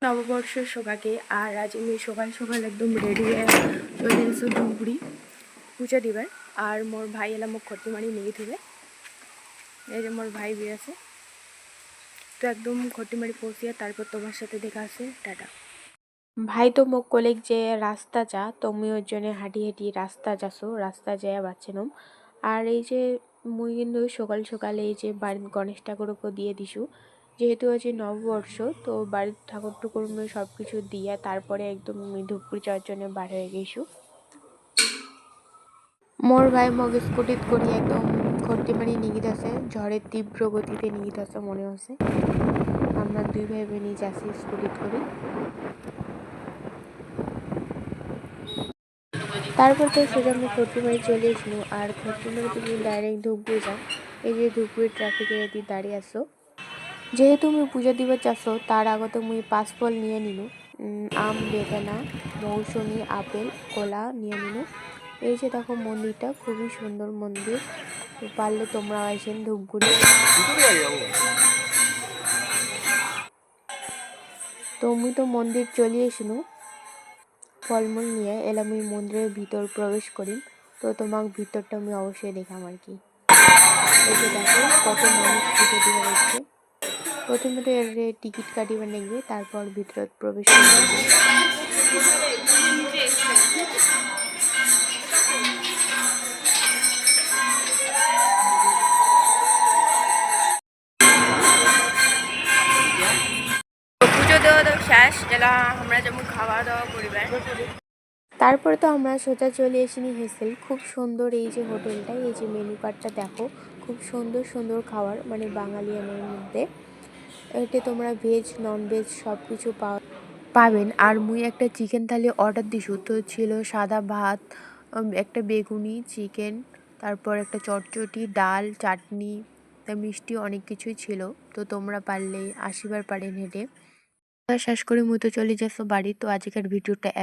নববর্ষের শোভাকে আর আজ আমি সকাল সকাল একদম রেডি হয়ে চলে গেছো ধুপগুড়ি পূজা দিবার। আর মোর ভাই এলাম মোক খটিমারি নিয়ে থিবে। এই যে মোর ভাই বি আছে, তো একদম খটিমারি পৌঁছিয়া তারপর তোমার সাথে দেখা আছে। টাটা। ভাই তো মোক কলেক যে রাস্তা যা, তুমি ওর জন্য হাঁটি হাঁটি রাস্তা যাছো, রাস্তা যায় বাচ্চানম। আর এই যে মুই কিন্তু সকাল সকালে এই যে বাড়ির গণেশ ঠাকুরকে দিয়ে দিছু, যেহেতু আজ নববর্ষ, তো বাড়ির ঠাকুর টুকুর সব কিছু দিয়া তারপরে একদম ধূপগুড়ি যাওয়ার জন্য বার হয়ে গেছু। মোর ভাই মগ স্কুটিত করি একদম খট্টিমারি নিগিত আছে, ঝড়ের তীব্র গতিতে নিগিত আছে মনে হচ্ছে। আমরা দুই ভাই বোনই যাচ্ছি স্কুটিত করি। তারপর তো সোজা আমি খট্টিমারি চলে এসেছিলাম। আর খট্টিমারি তুমি ডাইরেক্ট ধূপগুড়ি যাও। এই যে ধূপগুড়ি ট্রাফিকের এদি দাঁড়িয়ে আসো। যেহেতু আমি পূজা দিবার চাচ্ছ, তার আগতে মুই 5 ফল নিয়ে নিনু। আম, বেদানা, মৌসুমি, আপেল, কলা নিয়ে নিনু। এই যে দেখো মন্দিরটা খুবই সুন্দর মন্দির, পারলে তোমরা আসেন ধূপগুড়ি। তো মুই তো মন্দির চলে এসিনু, ফলমূল নিয়ে এলাম আমি মন্দিরের ভিতর প্রবেশ করি। তো তোমাক ভিতরটা আমি অবশ্যই দেখাম আর কি। এই যে দেখো কত মানুষ পুজো দিতে হচ্ছে। প্রথমে তো এর টিকিট কাটিবার নেবে, তারপর ভিতরে প্রবেশ করবে। পুজো দেওয়া শেষ, এলা আমরা যেমন খাওয়া দাওয়া করিবার। তারপরে তো আমরা সোজা চলে এসিনি হেসেল। খুব সুন্দর এই যে হোটেলটা, এই যে মেনু কার্ডটা দেখো, খুব সুন্দর সুন্দর খাবার, মানে বাঙালিয়ানের মধ্যে। এতে তোমরা ভেজ নন ভেজ সব কিছু পাবেন। আর মুই একটা চিকেন থালি অর্ডার দিছু, তো ছিল সাদা ভাত, একটা বেগুনি, চিকেন, তারপর একটা চটচটি, ডাল, চাটনি, মিষ্টি, অনেক কিছুই ছিল। তো তোমরা পারলে আসিবার পারেন হেঁটে। শেষ করে মুই তো চলে যাচ্ছ বাড়ি। তো আজকের ভিডিওটা এত